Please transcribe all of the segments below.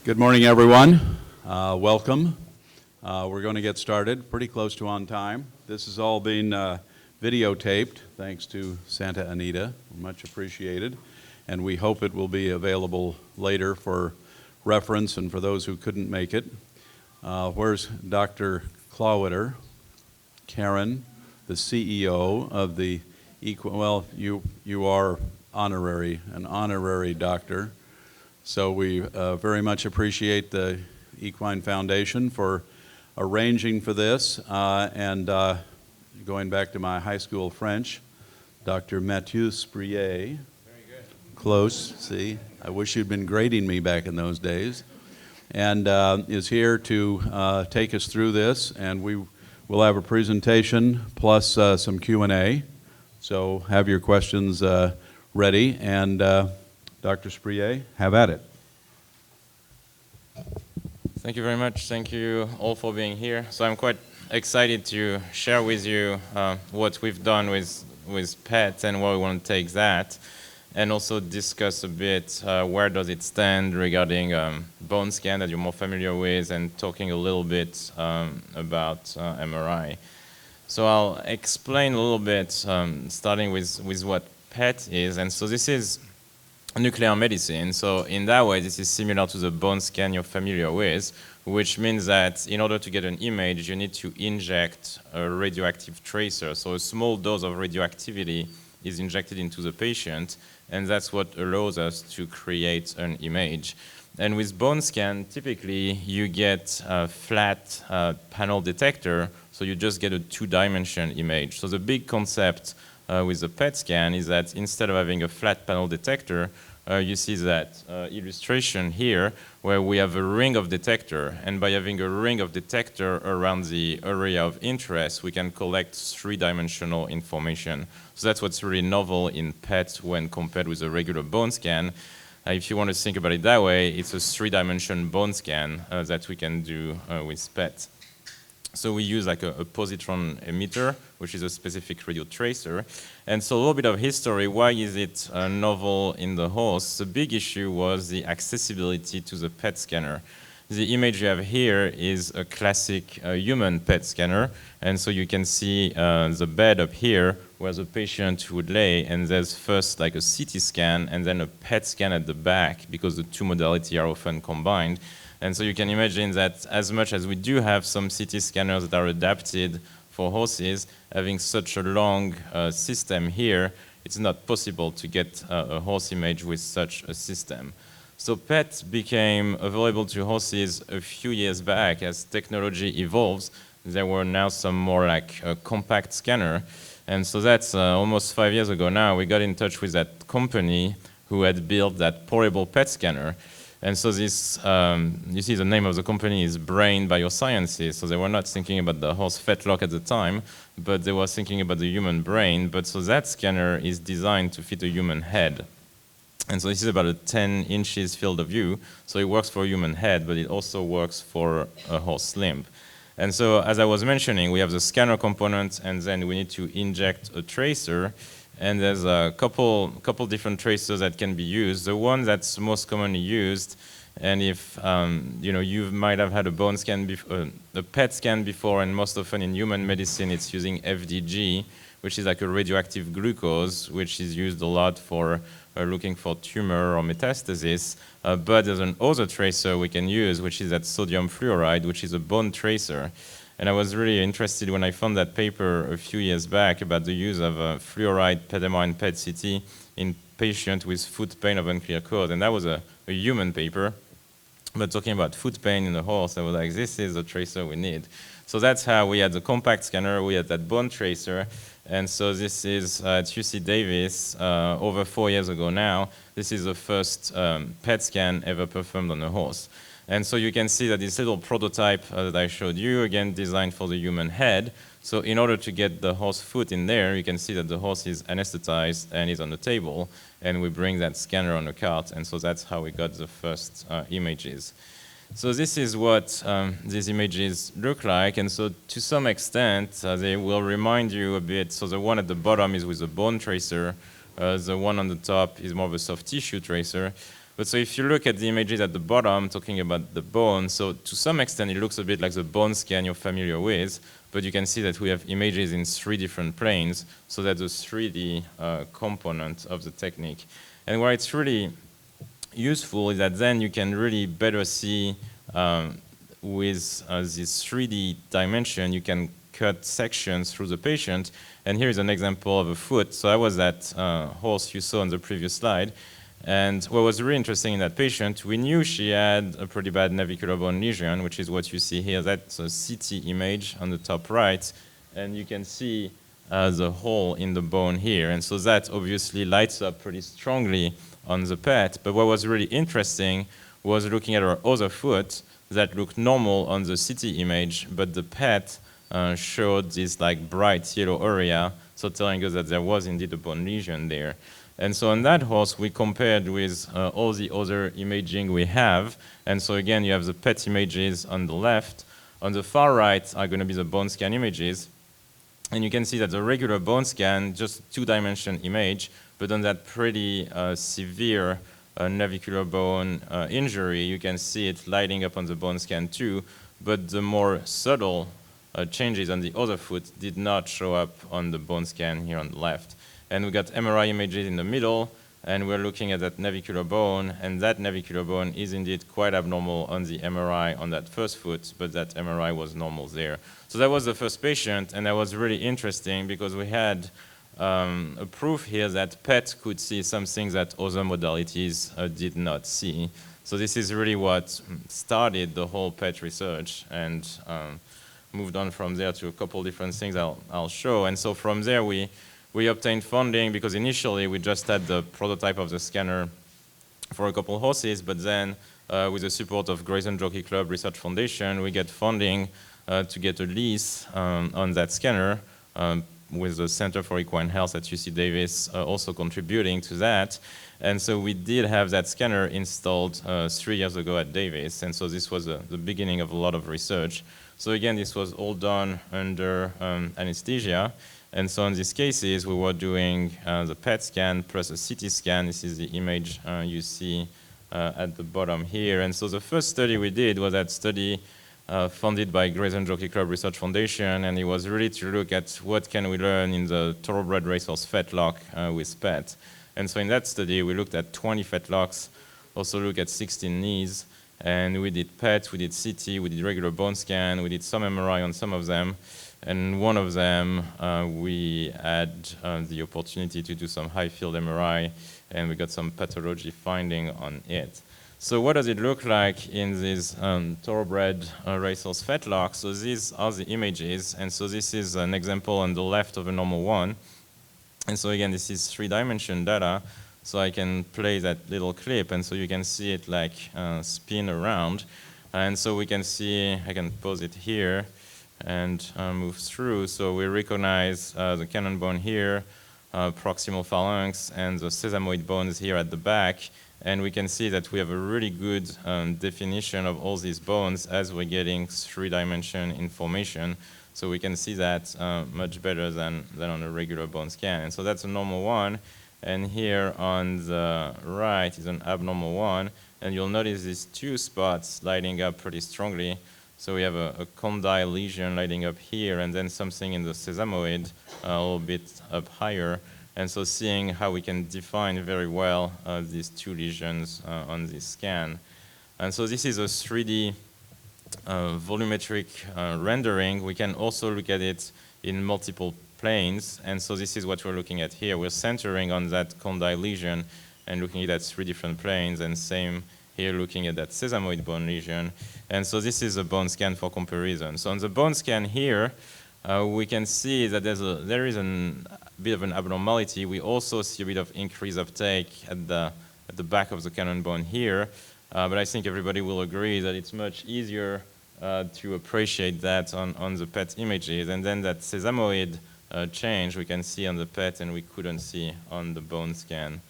Good morning, everyone. Welcome. We're going to get started pretty close to on time. This is all being videotaped, thanks to Santa Anita. Much appreciated. And we hope it will be available later for reference and for those who couldn't make it. Where's Dr. Clawitter? Karen, the CEO of the well, you are an honorary doctor. So we very much appreciate the Equine Foundation for arranging for this. And going back to my high school French, Dr. Mathieu Sprier. Very good. Close, see? I wish you'd been grading me back in those days. And is here to take us through this. And we will have a presentation plus some Q&A. So have your questions ready. And Dr. Sprier, have at it. Thank you very much. Thank you all for being here. So I'm quite excited to share with you what we've done with PET and where we want to take that, and also discuss a bit where does it stand regarding bone scan that you're more familiar with, and talking a little bit about MRI. So I'll explain a little bit, starting with what PET is. And so this is nuclear medicine. So in that way, this is similar to the bone scan you're familiar with, which means that in order to get an image, you need to inject a radioactive tracer. So a small dose of radioactivity is injected into the patient, and that's what allows us to create an image. And with bone scan, typically you get a flat panel detector, so you just get a two-dimension image. So the big concept with the PET scan is that instead of having a flat panel detector, you see that illustration here where we have a ring of detector, and by having a ring of detector around the area of interest, we can collect three-dimensional information. So that's what's really novel in PET when compared with a regular bone scan. If you want to think about it that way, it's a three-dimension bone scan that we can do with PET. So we use like a positron emitter, which is a specific radio tracer. And so a little bit of history, why is it novel in the horse? The big issue was the accessibility to the PET scanner. The image you have here is a classic human PET scanner. And so you can see the bed up here where the patient would lay, and there's first like a CT scan and then a PET scan at the back, because the two modalities are often combined. And so you can imagine that as much as we do have some CT scanners that are adapted for horses, having such a long system here, it's not possible to get a horse image with such a system. So PET became available to horses a few years back. As technology evolves, there were now some more like compact scanner. And so that's almost 5 years ago now, we got in touch with that company who had built that portable PET scanner. And so this, you see the name of the company is Brain Biosciences. So they were not thinking about the horse fetlock at the time, but they were thinking about the human brain. But so that scanner is designed to fit a human head. And so this is about a 10 inches field of view. So it works for a human head, but it also works for a horse limb. And so as I was mentioning, we have the scanner component, and then we need to inject a tracer. And there's a couple different tracers that can be used. The one that's most commonly used, and if you might have had a bone scan, a PET scan before, and most often in human medicine, it's using FDG, which is like a radioactive glucose, which is used a lot for looking for tumor or metastasis. But there's another tracer we can use, which is that sodium fluoride, which is a bone tracer. And I was really interested when I found that paper a few years back about the use of fluoride, PET MRI, and PET CT in patients with foot pain of unclear cause. And that was a human paper. But talking about foot pain in the horse, I was like, this is the tracer we need. So that's how we had the compact scanner, we had that bone tracer. And so this is at UC Davis over 4 years ago now. This is the first PET scan ever performed on a horse. And so you can see that this little prototype that I showed you, again, designed for the human head. So in order to get the horse foot in there, you can see that the horse is anesthetized and is on the table, and we bring that scanner on a cart, and so that's how we got the first images. So this is what these images look like, and so to some extent, they will remind you a bit. So the one at the bottom is with a bone tracer, the one on the top is more of a soft tissue tracer. But so if you look at the images at the bottom, talking about the bone, so to some extent it looks a bit like the bone scan you're familiar with, but you can see that we have images in 3 different planes, so that's the 3D component of the technique. And where it's really useful is that then you can really better see with this 3D dimension, you can cut sections through the patient. And here is an example of a foot. So that was that horse you saw on the previous slide. And what was really interesting in that patient, we knew she had a pretty bad navicular bone lesion, which is what you see here. That's a CT image on the top right. And you can see the hole in the bone here. And so that obviously lights up pretty strongly on the PET. But what was really interesting was looking at her other foot that looked normal on the CT image, but the PET showed this like bright yellow area, so telling us that there was indeed a bone lesion there. And so on that horse, we compared with all the other imaging we have. And so again, you have the PET images on the left. On the far right are going to be the bone scan images. And you can see that the regular bone scan, just 2-dimension image, but on that pretty severe navicular bone injury, you can see it lighting up on the bone scan too. But the more subtle changes on the other foot did not show up on the bone scan here on the left. And we got MRI images in the middle, and we're looking at that navicular bone, and that navicular bone is indeed quite abnormal on the MRI on that first foot, but that MRI was normal there. So that was the first patient, and that was really interesting because we had a proof here that PET could see some things that other modalities did not see. So this is really what started the whole PET research, and moved on from there to a couple different things I'll show. And so from there, we obtained funding because initially we just had the prototype of the scanner for a couple horses, but then with the support of Grayson Jockey Club Research Foundation, we get funding to get a lease on that scanner with the Center for Equine Health at UC Davis also contributing to that. And so we did have that scanner installed 3 years ago at Davis, and so this was the beginning of a lot of research. So again, this was all done under anesthesia. And so in these cases, we were doing the PET scan plus a CT scan. This is the image you see at the bottom here. And so the first study we did was that study funded by Grayson Jockey Club Research Foundation, and it was really to look at what can we learn in the Thoroughbred racehorse fetlock with PET. And so in that study, we looked at 20 fetlocks, also looked at 16 knees, and we did PET, we did CT, we did regular bone scan, we did some MRI on some of them. And one of them, we had the opportunity to do some high-field MRI, and we got some pathology finding on it. So what does it look like in this Thoroughbred racehorse fetlock? So these are the images, and so this is an example on the left of a normal one. And so again, this is 3-dimension data, so I can play that little clip, and so you can see it like spin around. And so we can see, I can pause it here, and move through. So we recognize the cannon bone here, proximal phalanx, and the sesamoid bones here at the back. And we can see that we have a really good definition of all these bones as we're getting 3-dimension information. So we can see that much better than on a regular bone scan. And so that's a normal one. And here on the right is an abnormal one. And you'll notice these 2 spots lighting up pretty strongly. So we have a condyle lesion lighting up here, and then something in the sesamoid a little bit up higher. And so seeing how we can define very well these 2 lesions on this scan. And so this is a 3D volumetric rendering. We can also look at it in multiple planes. And so this is what we're looking at here. We're centering on that condyle lesion and looking at 3 different planes, and same here looking at that sesamoid bone lesion. And so this is a bone scan for comparison. So on the bone scan here, we can see that there is a bit of an abnormality. We also see a bit of increased uptake at the back of the cannon bone here. But I think everybody will agree that it's much easier to appreciate that on the PET images. And then that sesamoid change we can see on the PET and we couldn't see on the bone scan.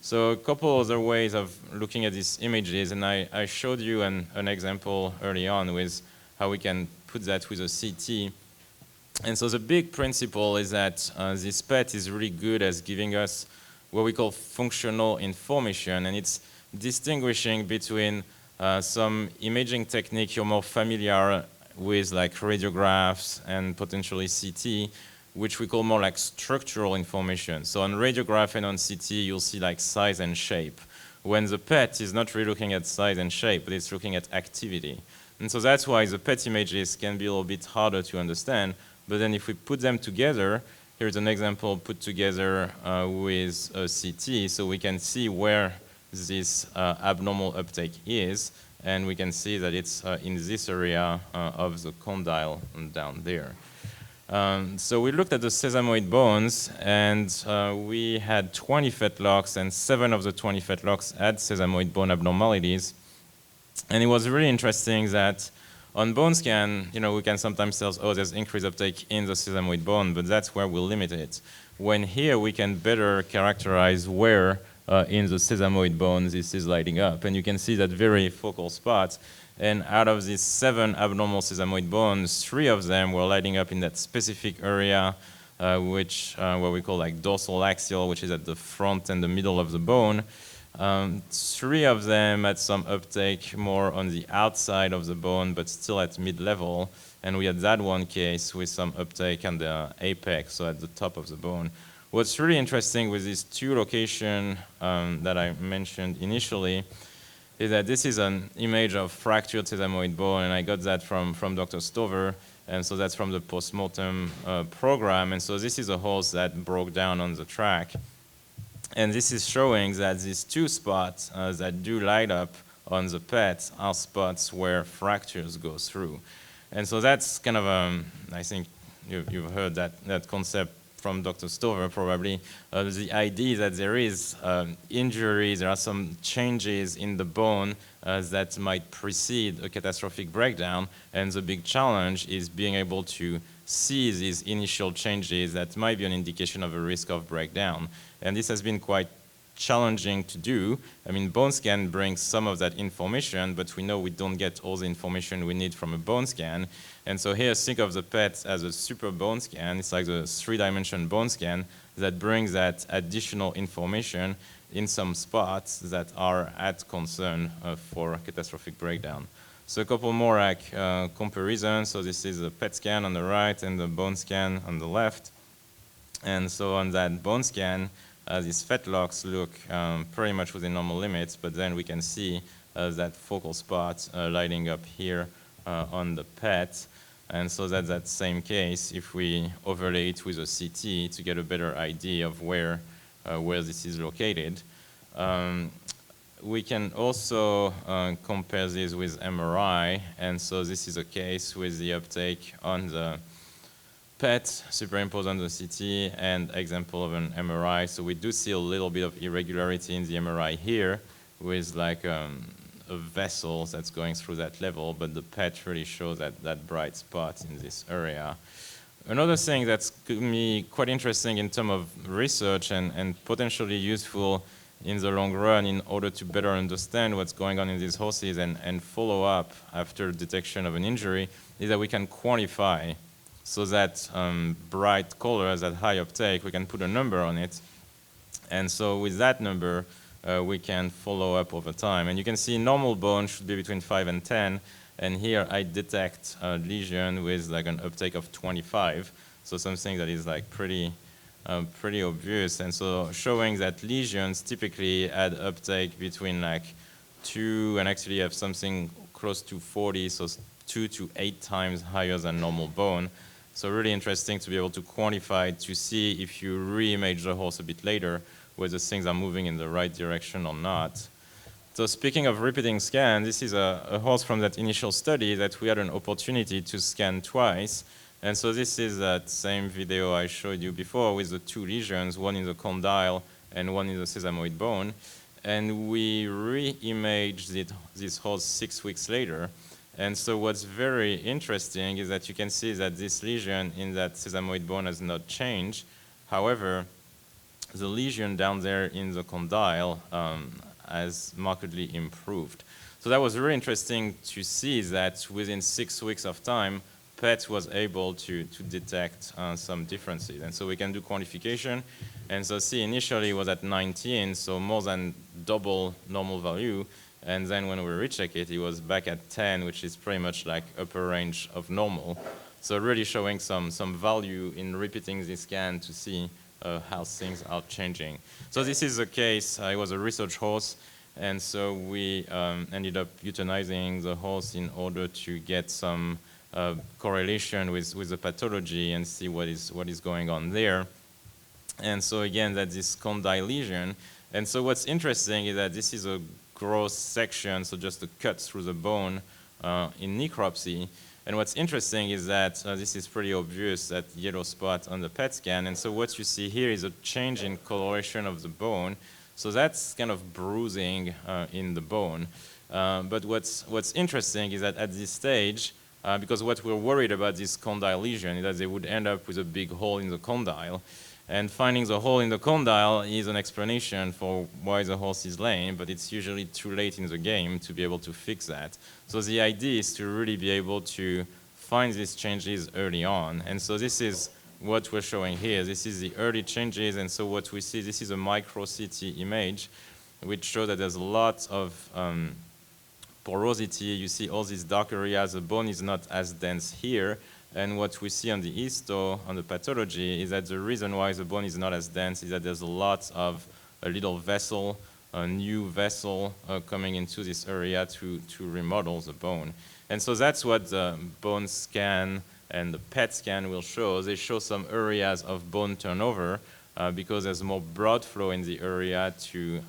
So a couple other ways of looking at these images, and I showed you an example early on with how we can put that with a CT. And so the big principle is that this PET is really good at giving us what we call functional information, and it's distinguishing between some imaging technique you're more familiar with, like radiographs and potentially CT, which we call more like structural information. So on radiograph and on CT, you'll see like size and shape, when the PET is not really looking at size and shape, but it's looking at activity. And so that's why the PET images can be a little bit harder to understand. But then if we put them together, here's an example put together with a CT, so we can see where this abnormal uptake is, and we can see that it's in this area of the condyle down there. So we looked at the sesamoid bones, and we had 20 fetlocks, and 7 of the 20 fetlocks had sesamoid bone abnormalities. And it was really interesting that on bone scan, we can sometimes tell, oh, there's increased uptake in the sesamoid bone, but that's where we limit it. When here we can better characterize where in the sesamoid bone this is lighting up. And you can see that very focal spot. And out of these 7 abnormal sesamoid bones, 3 of them were lighting up in that specific area, which what we call like dorsal axial, which is at the front and the middle of the bone. 3 of them had some uptake more on the outside of the bone, but still at mid-level. And we had that one case with some uptake on the apex, so at the top of the bone. What's really interesting with these 2 locations that I mentioned initially is that this is an image of fractured sesamoid bone, and I got that from Dr. Stover, and so that's from the Post-Mortem program. And so this is a horse that broke down on the track. And this is showing that these 2 spots that do light up on the PET are spots where fractures go through. And so that's kind of, I think you've heard that concept from Dr. Stover probably, the idea that there is injuries, there are some changes in the bone that might precede a catastrophic breakdown, and the big challenge is being able to see these initial changes that might be an indication of a risk of breakdown. And this has been quite challenging to do. I mean, bone scan brings some of that information, but we know we don't get all the information we need from a bone scan. And so here, think of the PET as a super bone scan. It's like the 3-dimensional bone scan that brings that additional information in some spots that are at concern for catastrophic breakdown. So a couple more comparisons. So this is a PET scan on the right and the bone scan on the left. And so on that bone scan, these fetlocks look pretty much within normal limits, but then we can see that focal spot lighting up here on the PET. And so that's that same case if we overlay it with a CT to get a better idea of where this is located. We can also compare this with MRI, and so this is a case with the uptake on the PET superimposed on the CT and example of an MRI. So we do see a little bit of irregularity in the MRI here with like a vessel that's going through that level, but the PET really shows that bright spot in this area. Another thing that's going to be quite interesting in terms of research and potentially useful in the long run in order to better understand what's going on in these horses and follow up after detection of an injury is that we can quantify. So that bright color, that high uptake, we can put a number on it. And so with that number, we can follow up over time. And you can see normal bone should be between 5 and 10. And here I detect a lesion with like an uptake of 25. So something that is like pretty obvious. And so showing that lesions typically add uptake between like 2 and actually have something close to 40, so 2 to 8 times higher than normal bone. So really interesting to be able to quantify to see if you re-image the horse a bit later, whether things are moving in the right direction or not. So speaking of repeating scan, this is a horse from that initial study that we had an opportunity to scan twice. And so this is that same video I showed you before with the 2 lesions, one in the condyle and one in the sesamoid bone. And we re-imaged this horse 6 weeks later. And so what's very interesting is that you can see that this lesion in that sesamoid bone has not changed. However, the lesion down there in the condyle has markedly improved. So that was really interesting to see that within 6 weeks of time, PET was able to detect some differences. And so we can do quantification. And so C initially was at 19, so more than double normal value. And then when we recheck it, it was back at 10, which is pretty much like upper range of normal. So really showing some value in repeating this scan to see how things are changing. So this is a case, it was a research horse, and so we ended up euthanizing the horse in order to get some correlation with the pathology and see what is going on there. And so again, that's this condyle lesion. And so what's interesting is that this is a gross section, so just a cut through the bone in necropsy. And what's interesting is that this is pretty obvious, that yellow spot on the PET scan. And so what you see here is a change in coloration of the bone. So that's kind of bruising in the bone. But what's interesting is that at this stage, because what we're worried about this condyle lesion is that they would end up with a big hole in the condyle. And finding the hole in the condyle is an explanation for why the horse is lame, but it's usually too late in the game to be able to fix that. So the idea is to really be able to find these changes early on. And so this is what we're showing here. This is the early changes, and so what we see, this is a MicroCT image, which shows that there's a lot of porosity. You see all these dark areas. The bone is not as dense here. And what we see on the histo, on the pathology, is that the reason why the bone is not as dense is that there's a lot of a little vessel, a new vessel coming into this area to remodel the bone. And so that's what the bone scan and the PET scan will show. They show some areas of bone turnover because there's more blood flow in the area to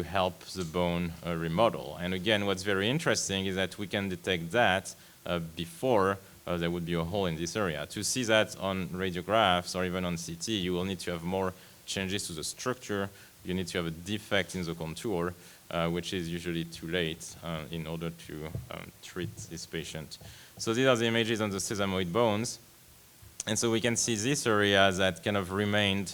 help the bone remodel. And again, what's very interesting is that we can detect that before there would be a hole in this area. To see that on radiographs or even on CT, you will need to have more changes to the structure. You need to have a defect in the contour, which is usually too late in order to treat this patient. So these are the images on the sesamoid bones. And so we can see this area that kind of remained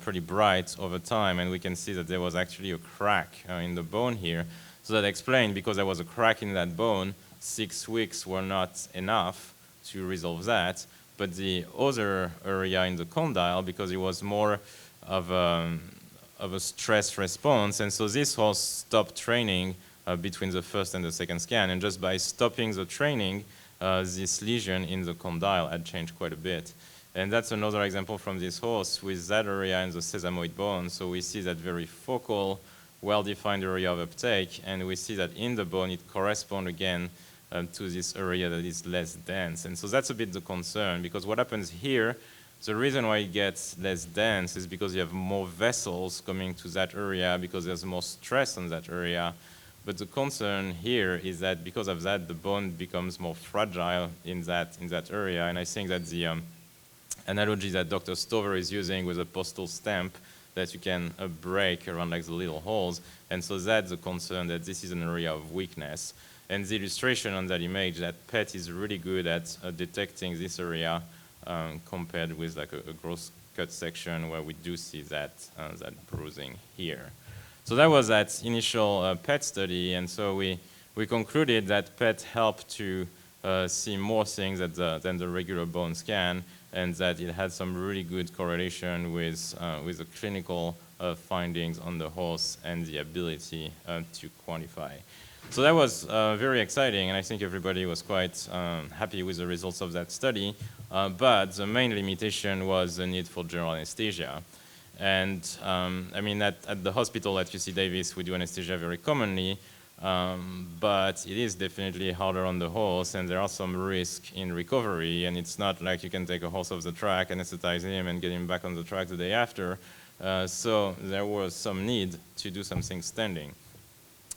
pretty bright over time, and we can see that there was actually a crack in the bone here. So that explained, because there was a crack in that bone, 6 weeks were not enough to resolve that, but the other area in the condyle, because it was more of a stress response, and so this horse stopped training between the first and the second scan, and just by stopping the training, this lesion in the condyle had changed quite a bit. And that's another example from this horse with that area in the sesamoid bone. So we see that very focal, well-defined area of uptake, and we see that in the bone it corresponds again to this area that is less dense. And so that's a bit the concern, because what happens here, the reason why it gets less dense is because you have more vessels coming to that area because there's more stress on that area. But the concern here is that because of that, the bone becomes more fragile in that area. And I think that the analogy that Dr. Stover is using with a postal stamp that you can break around like the little holes. And so that's the concern, that this is an area of weakness. And the illustration on that image, that PET is really good at detecting this area compared with like a gross cut section where we do see that bruising here. So that was that initial PET study, and so we concluded that PET helped to see more things than the regular bone scan, and that it had some really good correlation with the clinical findings on the horse and the ability to quantify. So that was very exciting, and I think everybody was quite happy with the results of that study. But the main limitation was the need for general anesthesia. And I mean, at the hospital at UC Davis, we do anesthesia very commonly, but it is definitely harder on the horse, and there are some risks in recovery, and it's not like you can take a horse off the track, anesthetize him, and get him back on the track the day after. So there was some need to do something standing.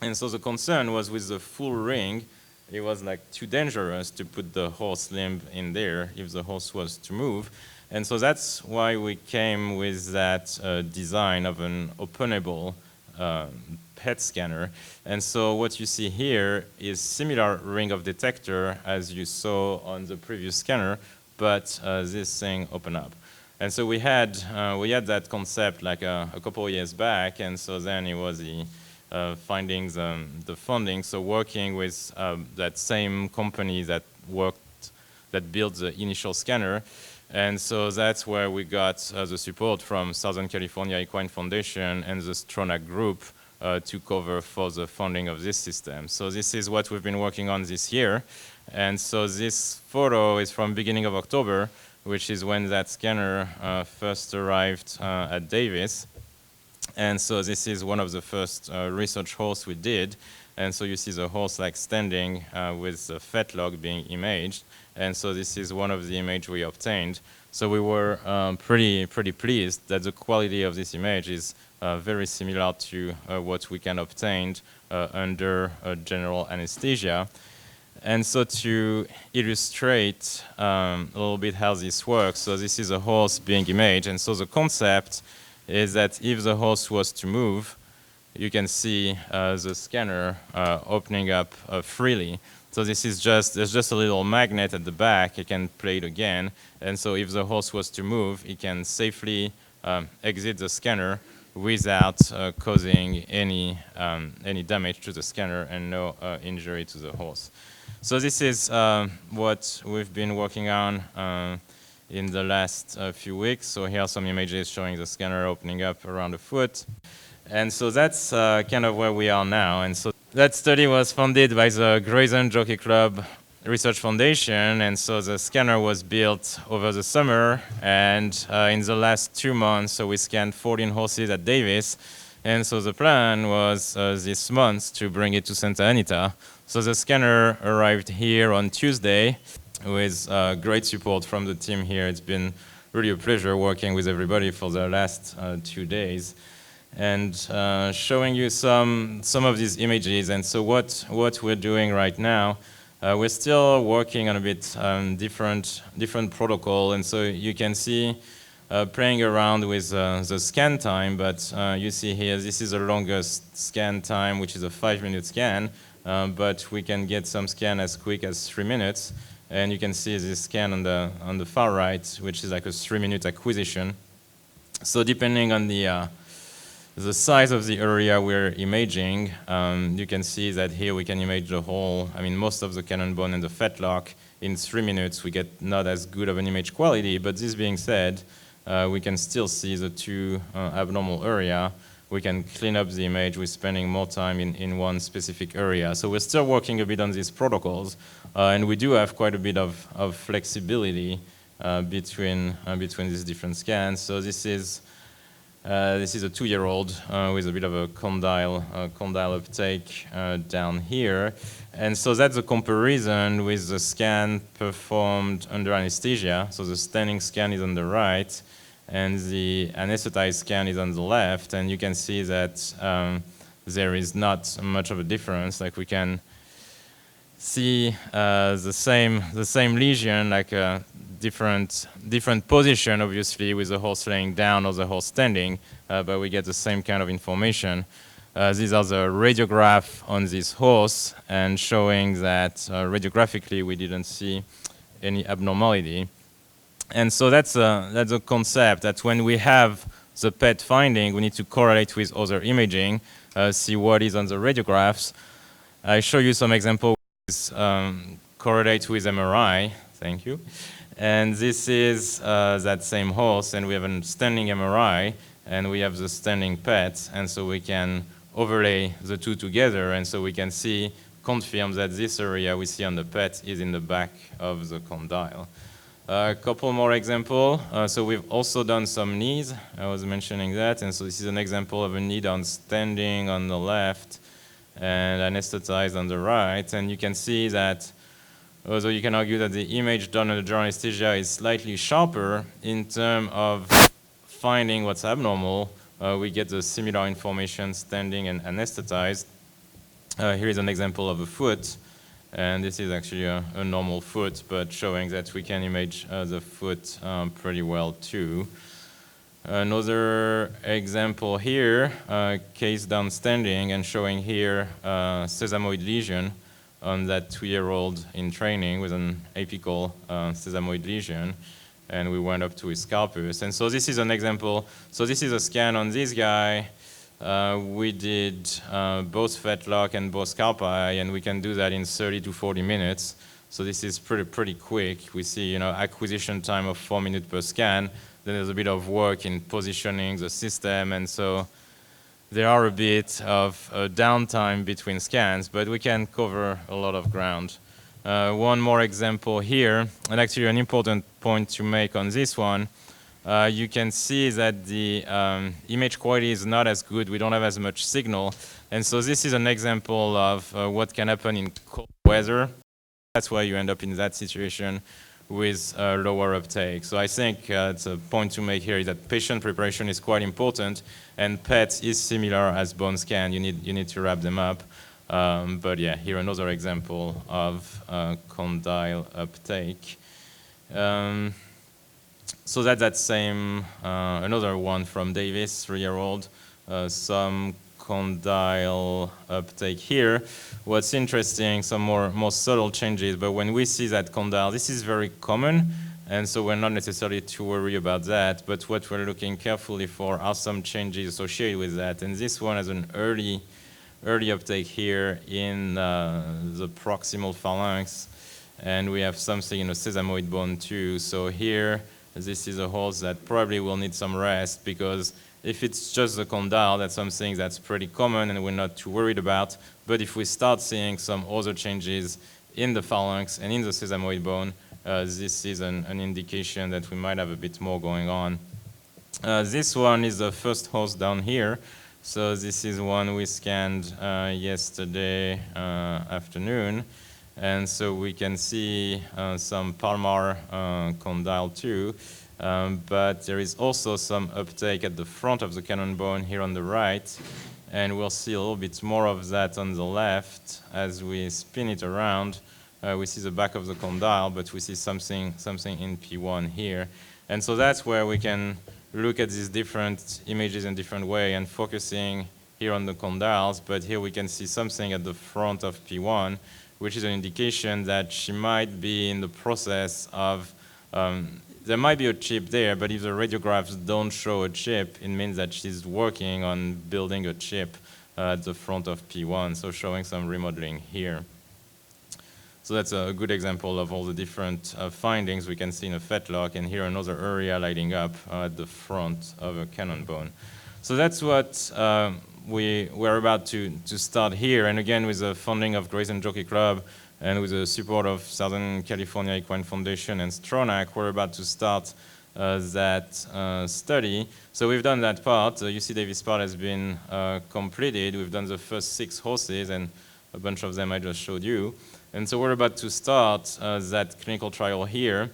And so the concern was with the full ring, it was like too dangerous to put the horse limb in there if the horse was to move. And so that's why we came with that design of an openable PET scanner. And so what you see here is similar ring of detector as you saw on the previous scanner, but this thing open up. And so we had that concept like a couple of years back, and so then it was the findings, the funding. So working with that same company that worked that built the initial scanner. And so that's where we got the support from Southern California Equine Foundation and the Stronach Group to cover for the funding of this system. So this is what we've been working on this year. And so this photo is from beginning of October, which is when that scanner first arrived at Davis. And so this is one of the first research horse we did. And so you see the horse like standing with the fetlock being imaged. And so this is one of the images we obtained. So we were pretty pleased that the quality of this image is very similar to what we can obtain under general anesthesia. And so to illustrate a little bit how this works, so this is a horse being imaged. And so the concept is that if the horse was to move, you can see the scanner opening up freely. So this is there's just a little magnet at the back. You can play it again. And so if the horse was to move, it can safely exit the scanner without causing any damage to the scanner and no injury to the horse. So this is what we've been working on in the last few weeks. So here are some images showing the scanner opening up around the foot. And so that's kind of where we are now. And so that study was funded by the Grayson Jockey Club Research Foundation. And so the scanner was built over the summer. And in the last 2 months, so we scanned 14 horses at Davis. And so the plan was this month to bring it to Santa Anita. So the scanner arrived here on Tuesday with great support from the team here. It's been really a pleasure working with everybody for the last 2 days. And showing you some of these images. And so what we're doing right now, we're still working on a bit different protocol. And so you can see playing around with the scan time, but you see here, this is the longest scan time, which is a 5-minute scan, but we can get some scan as quick as 3 minutes. And you can see this scan on the far right, which is like a 3-minute acquisition. So depending on the size of the area we're imaging, you can see that here we can image the whole, most of the cannon bone and the fetlock in 3 minutes. We get not as good of an image quality, but this being said, we can still see the two abnormal area. We can clean up the image with spending more time in one specific area. So we're still working a bit on these protocols, and we do have quite a bit of flexibility between these different scans. So this is a 2-year-old with a bit of a condyle uptake down here. And so that's a comparison with the scan performed under anesthesia. So the standing scan is on the right, and the anesthetized scan is on the left. And you can see that there is not much of a difference. Like we can see the same lesion, like a different position, obviously, with the horse laying down or the horse standing, but we get the same kind of information. These are the radiograph on this horse, and showing that radiographically we didn't see any abnormality. And so that's a concept that when we have the PET finding, we need to correlate with other imaging, see what is on the radiographs. I show you some examples. Correlate with MRI, thank you. And this is that same horse, and we have a standing MRI, and we have the standing PET, and so we can overlay the two together, and so we can confirm that this area we see on the PET is in the back of the condyle. A couple more examples. So we've also done some knees. I was mentioning that, and so this is an example of a knee down standing on the left, and anesthetized on the right. And you can see that, although you can argue that the image done under general anesthesia is slightly sharper in terms of finding what's abnormal, we get the similar information standing and anesthetized. Here is an example of a foot, and this is actually a normal foot, but showing that we can image the foot pretty well too. Another example here, case down standing, and showing here sesamoid lesion on that 2-year-old in training with an apical sesamoid lesion, and we went up to his scalpus. And so this is an example. So this is a scan on this guy. We did both fetlock and both scalpi, and we can do that in 30 to 40 minutes. So this is pretty quick. We see, acquisition time of 4 minutes per scan. Then there's a bit of work in positioning the system, and so there are a bit of downtime between scans, but we can cover a lot of ground. One more example here, and actually an important point to make on this one. You can see that the image quality is not as good. We don't have as much signal. And so this is an example of what can happen in cold weather. That's why you end up in that situation with lower uptake. So I think it's a point to make here is that patient preparation is quite important, and PET is similar as bone scan. You need to wrap them up. But yeah, here another example of condyle uptake. So that's that same, another one from Davis, 3-year-old, some condyle uptake here. What's interesting, some more subtle changes, but when we see that condyle, this is very common, and so we're not necessarily too worried about that, but what we're looking carefully for are some changes associated with that, and this one has an early uptake here in the proximal phalanx, and we have something in the sesamoid bone too. So here, this is a horse that probably will need some rest, because if it's just the condyle, that's something that's pretty common and we're not too worried about. But if we start seeing some other changes in the phalanx and in the sesamoid bone, this is an indication that we might have a bit more going on. This one is the first horse down here. So this is one we scanned yesterday afternoon. And so we can see some Palmar condyle too. But there is also some uptake at the front of the cannon bone here on the right, and we'll see a little bit more of that on the left as we spin it around. We see the back of the condyle, but we see something in P1 here, and so that's where we can look at these different images in different way and focusing here on the condyles. But here we can see something at the front of P1, which is an indication that she might be in the process of there might be a chip there, but if the radiographs don't show a chip, it means that she's working on building a chip at the front of P1, so showing some remodeling here. So that's a good example of all the different findings we can see in a fetlock, and here another area lighting up at the front of a cannon bone. So that's what we're about to start here, and again with the funding of Grayson Jockey Club, and with the support of Southern California Equine Foundation and Stronach, we're about to start that study. So we've done that part. The UC Davis part has been completed. We've done the first 6 horses, and a bunch of them I just showed you. And so we're about to start that clinical trial here,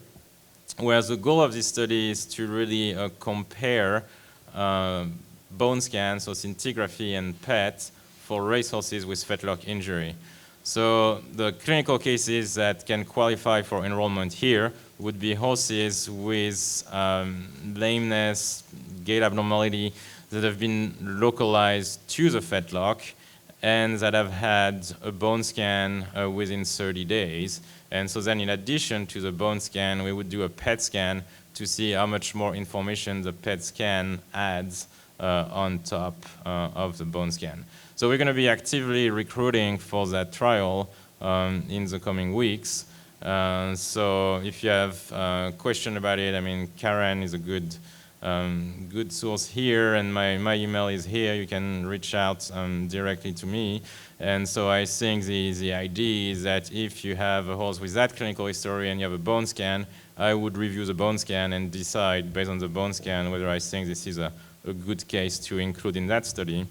where the goal of this study is to really compare bone scans, so scintigraphy and PET, for racehorses with fetlock injury. So the clinical cases that can qualify for enrollment here would be horses with lameness, gait abnormality that have been localized to the fetlock and that have had a bone scan within 30 days. And so then in addition to the bone scan, we would do a PET scan to see how much more information the PET scan adds on top of the bone scan. So we're going to be actively recruiting for that trial in the coming weeks. So if you have a question about it, I mean, Karen is a good source here, and my email is here. You can reach out directly to me. And so I think the idea is that if you have a horse with that clinical history and you have a bone scan, I would review the bone scan and decide based on the bone scan whether I think this is a good case to include in that study.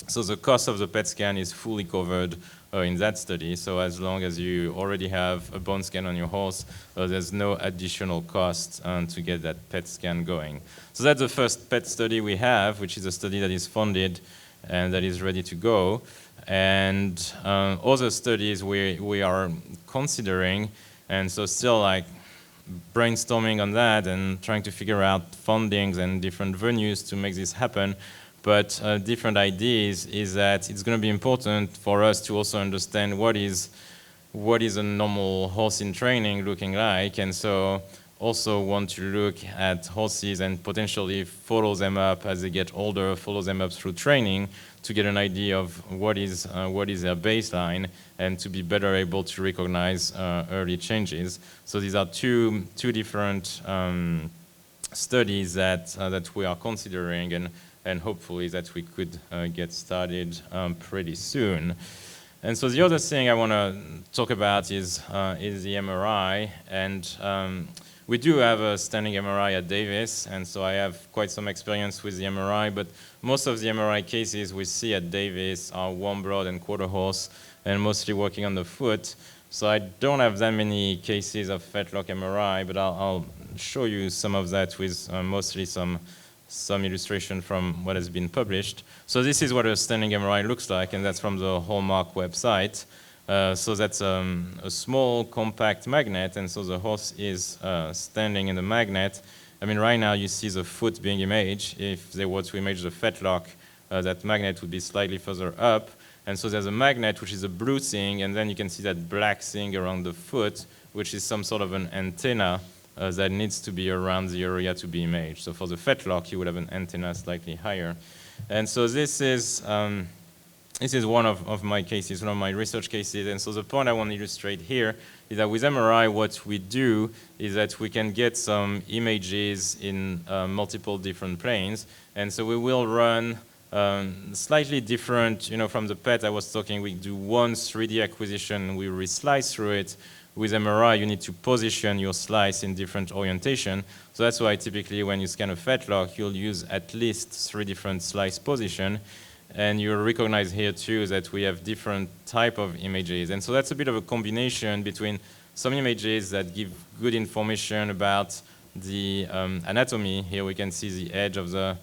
So the cost of the PET scan is fully covered in that study. So as long as you already have a bone scan on your horse, there's no additional cost to get that PET scan going. So that's the first PET study we have, which is a study that is funded and that is ready to go. And other studies we are considering, and so still like brainstorming on that and trying to figure out fundings and different venues to make this happen. But different ideas is that it's going to be important for us to also understand what is a normal horse in training looking like. And so also want to look at horses and potentially follow them up as they get older, follow them up through training to get an idea of what is their baseline and to be better able to recognize early changes. So these are two different studies that we are considering, and hopefully that we could get started pretty soon. And so the other thing I want to talk about is the MRI, and we do have a standing MRI at Davis, and so I have quite some experience with the MRI, but most of the MRI cases we see at Davis are warm blood and quarter horse, and mostly working on the foot. So I don't have that many cases of Fetlock MRI, but I'll show you some of that with mostly some illustration from what has been published. So this is what a standing MRI looks like, and that's from the Hallmark website. So that's a small compact magnet, and so the horse is standing in the magnet. I mean, right now you see the foot being imaged. If they were to image the fetlock, that magnet would be slightly further up. And so there's a magnet, which is a blue thing, and then you can see that black thing around the foot, which is some sort of an antenna that needs to be around the area to be imaged. So for the fetlock, you would have an antenna slightly higher. And so this is one of my cases, one of my research cases. And so the point I want to illustrate here is that with MRI, what we do is that we can get some images in multiple different planes. And so we will run slightly different, from the PET I was talking, we do one 3D acquisition, we re-slice through it. With MRI, you need to position your slice in different orientation. So that's why typically when you scan a fetlock, you'll use at least 3 different slice position. And you'll recognize here too that we have different type of images. And so that's a bit of a combination between some images that give good information about the anatomy. Here we can see the edge of the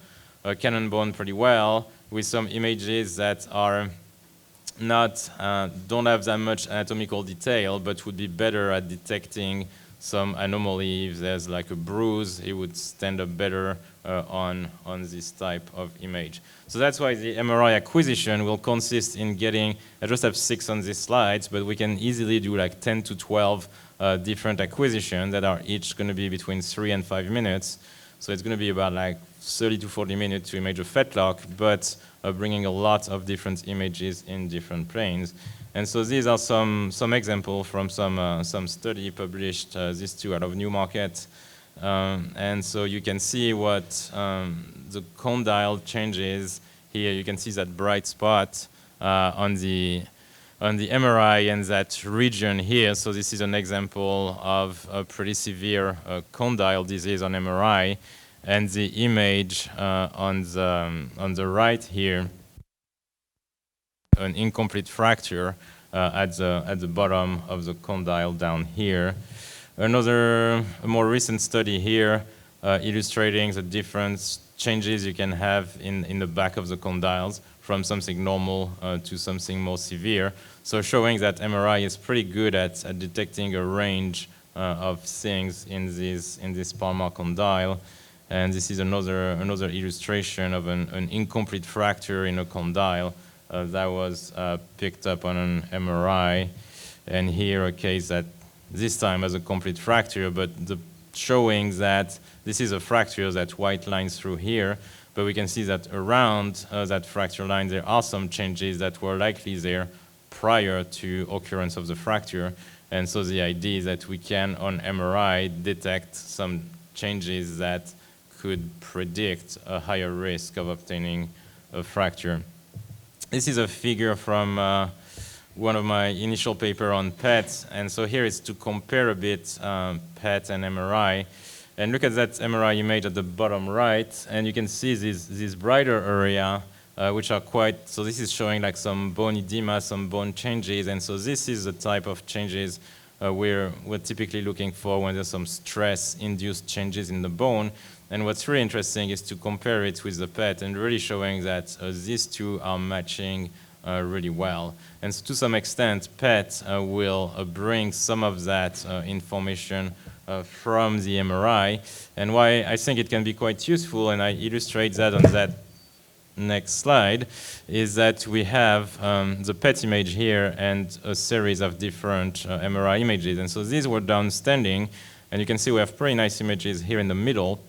cannon bone pretty well, with some images that are don't have that much anatomical detail, but would be better at detecting some anomaly. If there's like a bruise, it would stand up better on this type of image. So that's why the MRI acquisition will consist in getting, I just have 6 on these slides, but we can easily do like 10 to 12 different acquisitions that are each going to be between 3 and 5 minutes. So it's going to be about like 30 to 40 minutes to image a fetlock, but bringing a lot of different images in different planes. And so these are some examples from some study published, these 2 out of Newmarket. And so you can see what the condyle changes here. You can see that bright spot on the MRI and that region here. So this is an example of a pretty severe condyle disease on MRI. And the image on the right here, an incomplete fracture at the bottom of the condyle down here. A more recent study here illustrating the different changes you can have in the back of the condyles from something normal to something more severe. So showing that MRI is pretty good at detecting a range of things in this Palmar condyle. And this is another illustration of an incomplete fracture in a condyle that was picked up on an MRI. And here a case that this time has a complete fracture, but showing that this is a fracture, that white lines through here, but we can see that around that fracture line there are some changes that were likely there prior to occurrence of the fracture. And so the idea is that we can, on MRI, detect some changes that could predict a higher risk of obtaining a fracture. This is a figure from one of my initial paper on PET, and so here is to compare a bit PET and MRI. And look at that MRI image at the bottom right, and you can see this brighter area, which are quite, so this is showing like some bone edema, some bone changes, and so this is the type of changes we're typically looking for when there's some stress-induced changes in the bone. And what's really interesting is to compare it with the PET and really showing that these 2 are matching really well. And so to some extent, PET will bring some of that information from the MRI. And why I think it can be quite useful, and I illustrate that on that next slide, is that we have the PET image here and a series of different MRI images. And so these were done standing. And you can see we have pretty nice images here in the middle.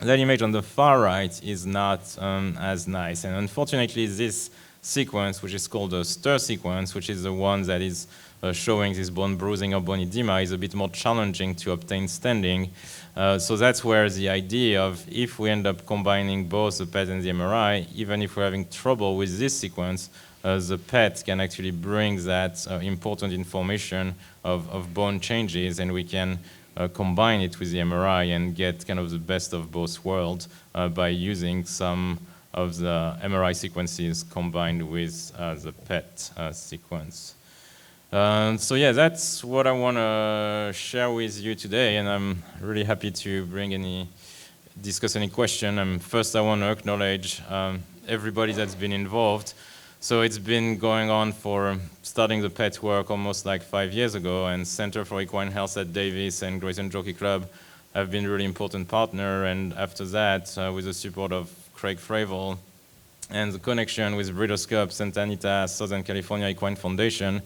That image on the far right is not as nice. And unfortunately, this sequence, which is called the stir sequence, which is the one that is showing this bone bruising or bone edema, is a bit more challenging to obtain standing. So that's where the idea of, if we end up combining both the PET and the MRI, even if we're having trouble with this sequence, the PET can actually bring that important information of bone changes, and we can combine it with the MRI and get kind of the best of both worlds by using some of the MRI sequences combined with the PET sequence. So yeah, that's what I want to share with you today, and I'm really happy to discuss any question. First, I want to acknowledge everybody that's been involved. So it's been going on for starting the PET work almost like 5 years ago, and Center for Equine Health at Davis and Grayson Jockey Club have been a really important partner. And after that, with the support of Craig Fravel and the connection with Breeders' Cup, Santa Anita, Southern California Equine Foundation,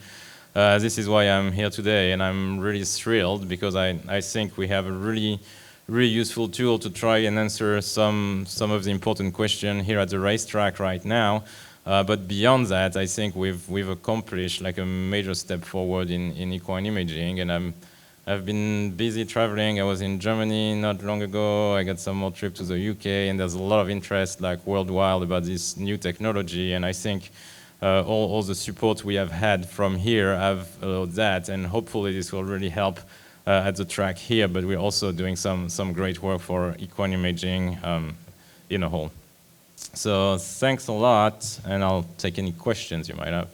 this is why I'm here today, and I'm really thrilled because I think we have a really useful tool to try and answer some of the important questions here at the racetrack right now. But beyond that, I think we've accomplished like a major step forward in equine imaging, and I've been busy traveling. I was in Germany not long ago. I got some more trip to the UK, and there's a lot of interest like worldwide about this new technology, and I think all the support we have had from here have allowed that, and hopefully this will really help at the track here, but we're also doing some great work for equine imaging in a whole. So thanks a lot, and I'll take any questions you might have.